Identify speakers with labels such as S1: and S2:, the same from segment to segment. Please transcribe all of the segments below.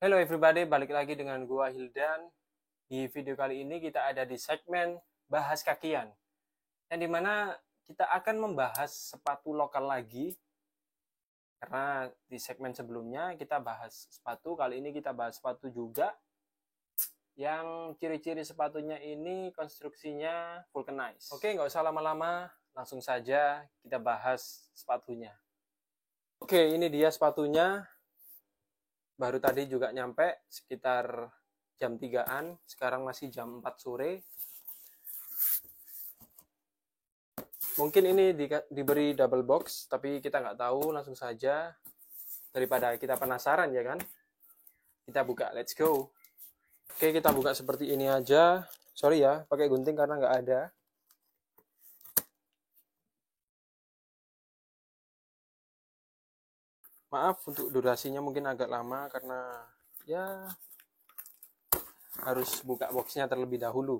S1: Hello everybody, balik lagi dengan gua Hildan. Di video kali ini kita ada di segmen bahas kakian, yang dimana kita akan membahas sepatu lokal lagi. Karena di segmen sebelumnya kita bahas sepatu, kali ini kita bahas sepatu juga. Yang ciri-ciri sepatunya ini konstruksinya vulcanized. Oke, nggak usah lama-lama, langsung saja kita bahas sepatunya. Oke, ini dia sepatunya. Baru tadi juga nyampe sekitar jam 3-an, sekarang masih jam 4 sore. Mungkin ini diberi double box, tapi kita nggak tahu, langsung saja. Daripada kita penasaran ya kan, kita buka, let's go. Oke, kita buka seperti ini aja. Sorry ya, pakai gunting karena nggak ada. Maaf untuk durasinya mungkin agak lama karena ya harus buka boxnya terlebih dahulu.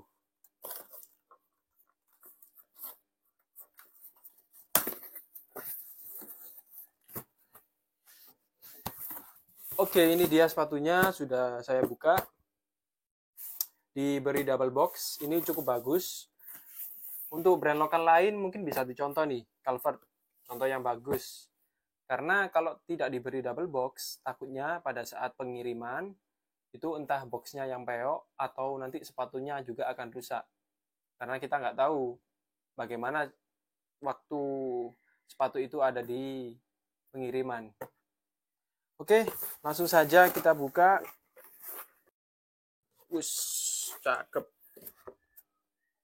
S1: Oke, ini dia sepatunya, sudah saya buka. Diberi double box, ini cukup bagus. Untuk brand lokal lain mungkin bisa dicontoh nih, Calvert, contoh yang bagus. Karena kalau tidak diberi double box, takutnya pada saat pengiriman, itu entah boxnya yang peok, atau nanti sepatunya juga akan rusak. Karena kita nggak tahu bagaimana waktu sepatu itu ada di pengiriman. Oke, langsung saja kita buka. Wush, cakep.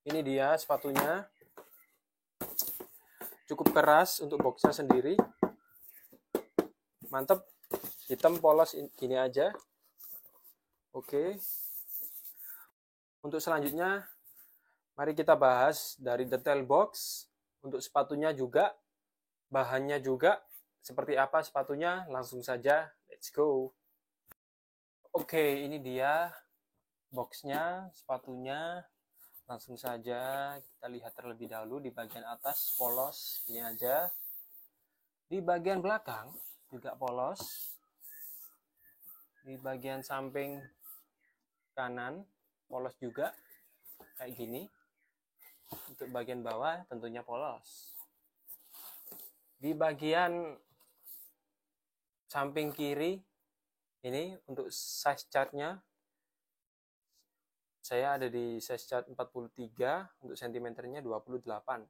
S1: Ini dia sepatunya. Cukup keras untuk boxnya sendiri. Mantep. Hitam polos gini aja. Oke. Untuk selanjutnya, mari kita bahas dari detail box. Untuk sepatunya juga, bahannya juga, seperti apa sepatunya, langsung saja, let's go. Oke, ini dia boxnya, sepatunya. Langsung saja kita lihat terlebih dahulu di bagian atas polos, ini aja. Di bagian belakang juga polos. Di bagian samping kanan polos juga, kayak gini. Untuk bagian bawah tentunya polos. Di bagian samping kiri ini untuk size chartnya saya ada di size chart 43, untuk sentimeternya 28.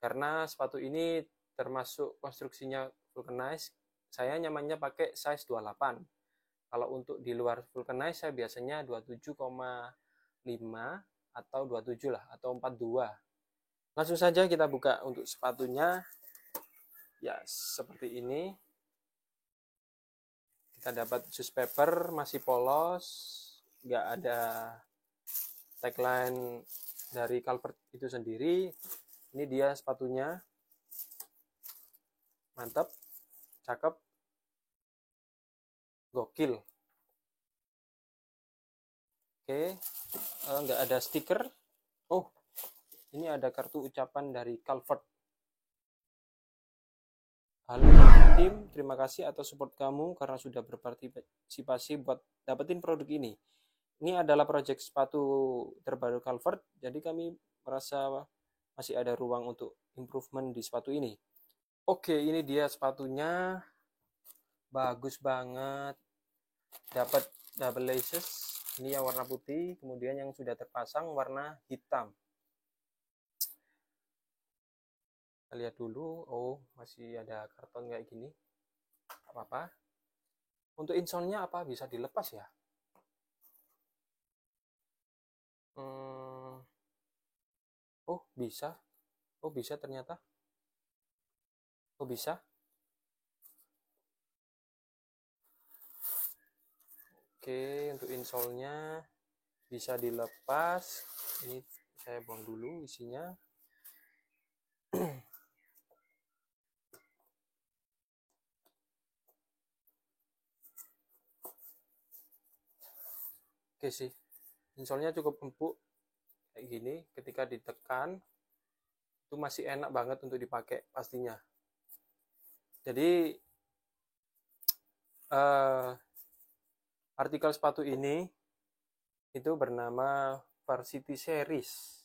S1: Karena sepatu ini termasuk konstruksinya vulcanized, saya nyamannya pakai size 28. Kalau untuk di luar vulcanized saya biasanya 27,5 atau 27 lah, atau 42. Langsung saja kita buka untuk sepatunya. Ya, seperti ini. Kita dapat shoes paper, masih polos, nggak ada tagline dari Calvert itu sendiri. Ini dia sepatunya. Mantap, cakep, gokil. Oke, nggak ada stiker. Oh, ini ada kartu ucapan dari Calvert. Halo tim, terima kasih atas support kamu karena sudah berpartisipasi buat dapetin produk ini. Ini adalah project sepatu terbaru Calvert, jadi kami merasa masih ada ruang untuk improvement di sepatu ini. Oke, ini dia sepatunya. Bagus banget. Dapat double laces. Ini yang warna putih, kemudian yang sudah terpasang warna hitam. Kita lihat dulu. Oh, masih ada karton kayak gini. Apa-apa. Untuk insole-nya apa bisa dilepas ya? Oh, bisa. Oh, bisa ternyata. Oh, bisa. Oke, untuk insole-nya bisa dilepas. Ini saya buang dulu isinya. Oke sih, insole-nya cukup empuk kayak gini. Ketika ditekan itu masih enak banget untuk dipakai pastinya. Jadi artikel sepatu ini itu bernama Varsity Series.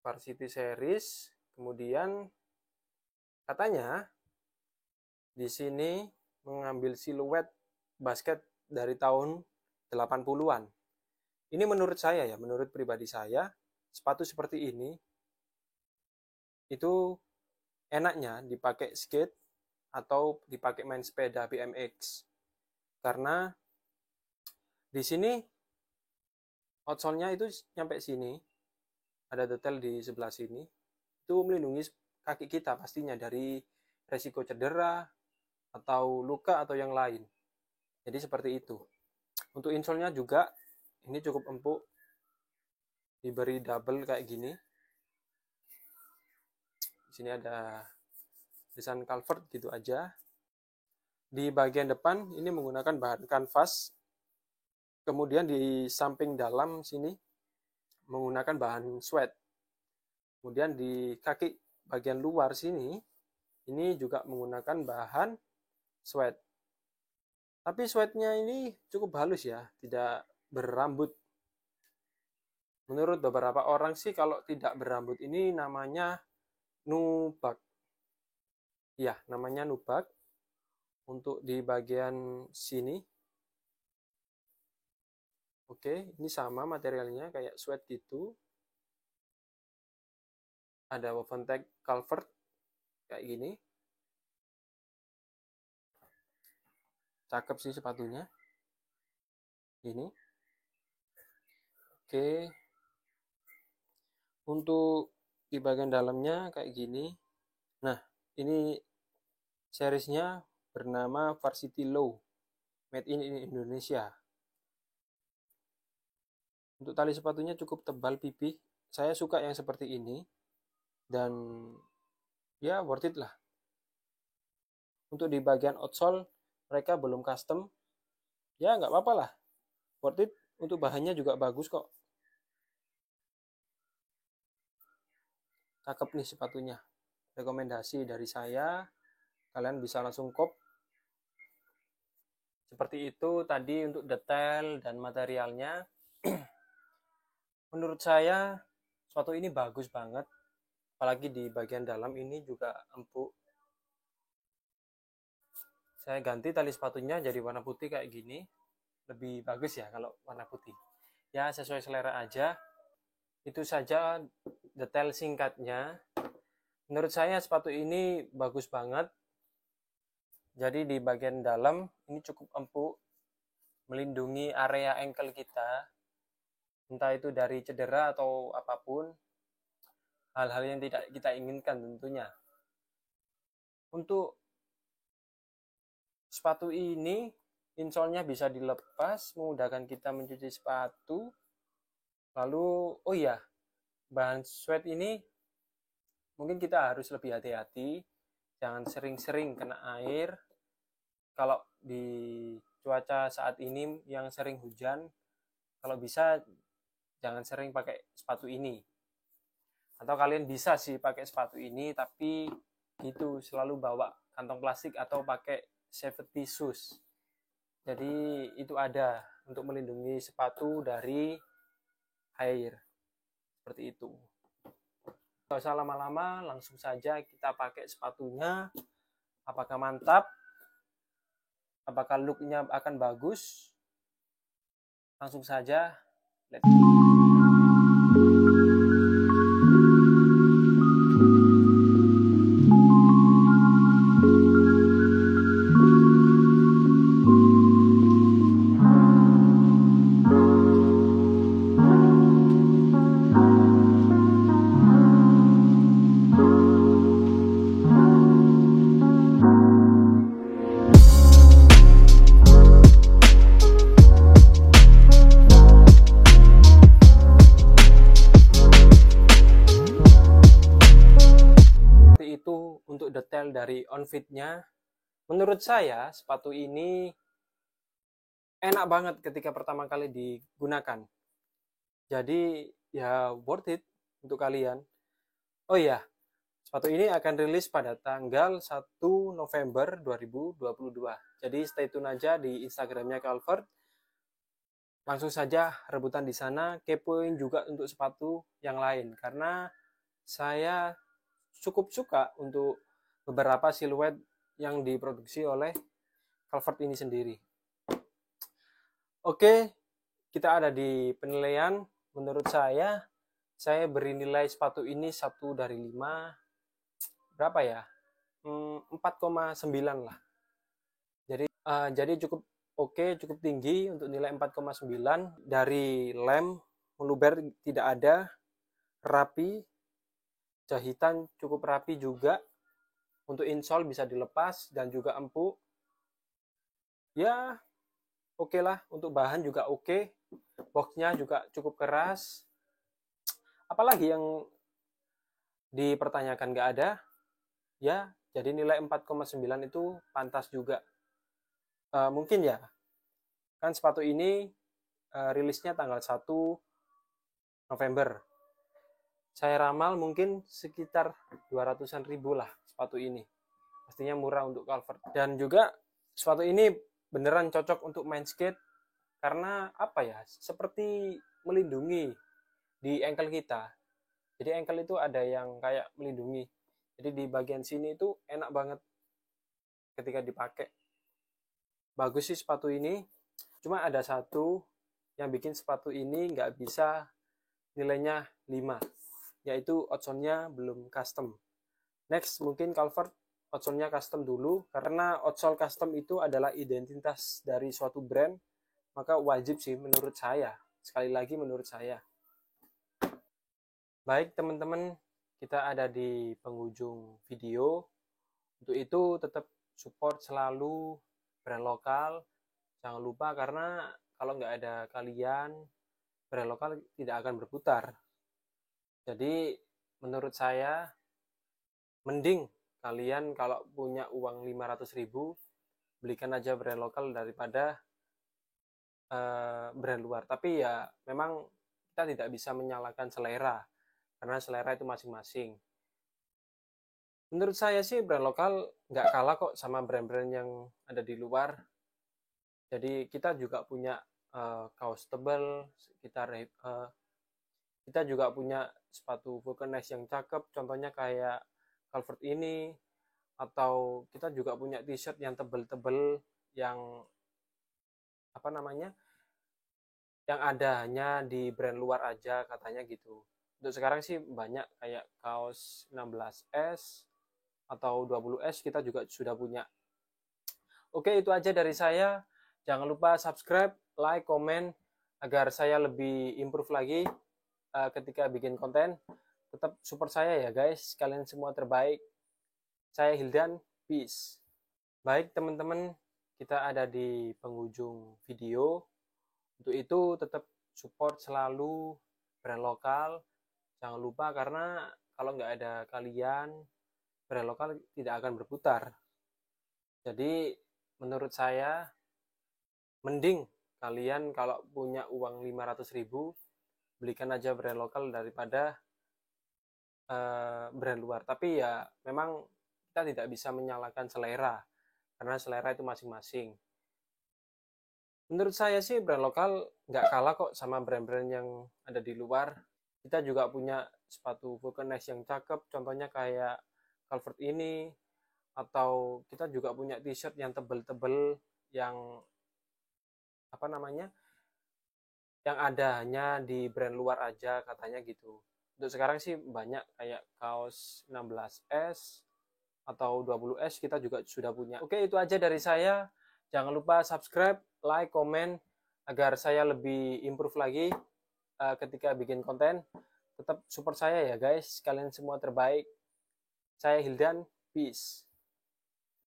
S1: Varsity Series, kemudian katanya di sini mengambil siluet basket dari tahun 80-an. Ini menurut saya ya, menurut pribadi saya, sepatu seperti ini itu enaknya dipakai skate atau dipakai main sepeda BMX. Karena di sini outsole-nya itu nyampe sini, ada detail di sebelah sini, itu melindungi kaki kita pastinya dari resiko cedera atau luka atau yang lain. Jadi seperti itu. Untuk insole-nya juga ini cukup empuk, diberi double kayak gini. Di sini ada tulisan Calvert gitu aja. Di bagian depan ini menggunakan bahan kanvas. Kemudian di samping dalam sini menggunakan bahan suede. Kemudian di kaki bagian luar sini ini juga menggunakan bahan suede. Tapi suede-nya ini cukup halus ya, tidak berambut. Menurut beberapa orang sih kalau tidak berambut ini namanya nubak. Ya, namanya nubak. Untuk di bagian sini. Oke, ini sama materialnya kayak suede gitu. Ada woven tag Calvert kayak gini. Cakep sih sepatunya. Ini. Oke. Untuk di bagian dalamnya kayak gini. Nah, ini seriesnya bernama Varsity Low. Made in Indonesia. Untuk tali sepatunya cukup tebal pipih. Saya suka yang seperti ini. Dan ya worth it lah. Untuk di bagian outsole mereka belum custom. Ya nggak apa-apa lah. Worth it. Untuk bahannya juga bagus kok. Cakep nih sepatunya. Rekomendasi dari saya. Kalian bisa langsung kop. Seperti itu tadi untuk detail dan materialnya. Menurut saya sepatu ini bagus banget. Apalagi di bagian dalam ini juga empuk. Saya ganti tali sepatunya jadi warna putih kayak gini. Lebih bagus ya kalau warna putih. Ya sesuai selera aja. Itu saja detail singkatnya. Menurut saya sepatu ini bagus banget. Jadi di bagian dalam ini cukup empuk. Melindungi area ankle kita. Entah itu dari cedera atau apapun. Hal-hal yang tidak kita inginkan tentunya. Untuk sepatu ini, insole-nya bisa dilepas, memudahkan kita mencuci sepatu. Lalu, oh iya, bahan suede ini mungkin kita harus lebih hati-hati. Jangan sering-sering kena air. Kalau di cuaca saat ini yang sering hujan, kalau bisa jangan sering pakai sepatu ini. Atau kalian bisa sih pakai sepatu ini, tapi gitu selalu bawa kantong plastik atau pakai safety shoes. Jadi itu ada untuk melindungi sepatu dari air. Seperti itu. Gak usah lama-lama, langsung saja kita pakai sepatunya. Apakah mantap? Apakah look-nya akan bagus? Langsung saja. Let's go. Itu untuk detail dari on-fitnya. Menurut saya sepatu ini enak banget ketika pertama kali digunakan. Jadi ya worth it untuk kalian. Oh iya, sepatu ini akan rilis pada tanggal 1 November 2022. Jadi stay tune aja di Instagramnya Calvert. langsung saja rebutan di sana, kepoin juga untuk sepatu yang lain karena saya cukup suka untuk beberapa siluet yang diproduksi oleh Calvert ini sendiri. Oke, kita ada di penilaian. Menurut saya beri nilai sepatu ini 1 dari 5. Berapa ya? 4,9 lah. Jadi cukup oke, cukup tinggi untuk nilai 4,9. Dari lem, meluber tidak ada, rapi, jahitan cukup rapi juga. Untuk insole bisa dilepas dan juga empuk. Ya, oke lah, untuk bahan juga oke. Boxnya juga cukup keras. Apalagi yang dipertanyakan nggak ada? Ya, jadi nilai 4,9 itu pantas juga. Mungkin ya, kan sepatu ini rilisnya tanggal 1 November. Saya ramal mungkin sekitar 200-an ribu lah sepatu ini. Pastinya murah untuk Calvert. Dan juga sepatu ini beneran cocok untuk main skate karena apa ya? Seperti melindungi di ankle kita. Jadi ankle itu ada yang kayak melindungi. Jadi di bagian sini itu enak banget ketika dipakai. Bagus sih sepatu ini. Cuma ada satu yang bikin sepatu ini nggak bisa nilainya 5. Yaitu outsole-nya belum custom. Next, mungkin Calvert outsole-nya custom dulu. Karena outsole custom itu adalah identitas dari suatu brand. Maka wajib sih menurut saya. Sekali lagi menurut saya. Baik teman-teman, kita ada di penghujung video. Untuk itu tetap support selalu brand lokal. Jangan lupa karena kalau nggak ada kalian, brand lokal tidak akan berputar. Jadi menurut saya, mending kalian kalau punya uang 500.000, belikan aja brand lokal daripada brand luar. Tapi ya memang kita tidak bisa menyalahkan selera, karena selera itu masing-masing. Menurut saya sih brand lokal nggak kalah kok sama brand-brand yang ada di luar. Jadi kita juga punya kaos tebal, kita juga punya sepatu vulcanize yang cakep, contohnya kayak Calvert ini, atau kita juga punya t-shirt yang tebel-tebel yang apa namanya, yang ada hanya di brand luar aja katanya gitu. Untuk sekarang sih banyak kayak kaos 16S atau 20S kita juga sudah punya. Oke, itu aja dari saya. Jangan lupa subscribe, like, komen agar saya lebih improve lagi ketika bikin konten. Tetap support saya ya guys, kalian semua terbaik. Saya Hildan, peace. Baik teman-teman, kita ada di penghujung video. Untuk itu tetap support selalu brand lokal. Jangan lupa karena kalau nggak ada kalian, brand lokal tidak akan berputar. Jadi menurut saya, mending kalian kalau punya uang 500.000, belikan aja brand lokal daripada brand luar. Tapi ya memang kita tidak bisa menyalahkan selera, karena selera itu masing-masing. Menurut saya sih brand lokal nggak kalah kok sama brand-brand yang ada di luar. Kita juga punya sepatu vulcanize yang cakep, contohnya kayak Calvert ini, atau kita juga punya t-shirt yang tebel-tebel yang apa namanya, yang ada hanya di brand luar aja katanya gitu. Untuk sekarang sih banyak kayak kaos 16S atau 20S kita juga sudah punya. Oke, itu aja dari saya. Jangan lupa subscribe, like, komen agar saya lebih improve lagi ketika bikin konten. Tetap support saya ya guys, kalian semua terbaik. Saya Hildan, peace.